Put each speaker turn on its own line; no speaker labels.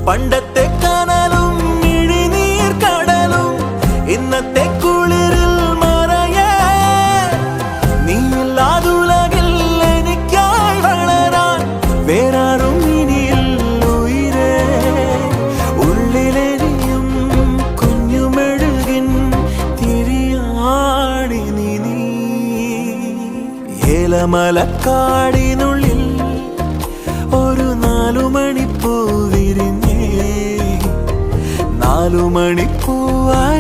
പണ്ടത്തെ കനലും ഇഴിനീർ കടലും ഇന്നത്തെ കുളിരിൽ മറയേ നീയില്ലാതുലകിൽ എനിക്കായി വളരാൻ വേറാരും ഇനിയില്ല ഉയിരേ ഉള്ളിലെരിയും കുഞ്ഞുമെഴുകിൻ തിരിയാടി നീ ഏലമലക്കാടിനുള്ളിൽ ഒരു 4 മണിപ്പൂ വിരിഞ്ഞേ 4 മണിപ്പൂവായി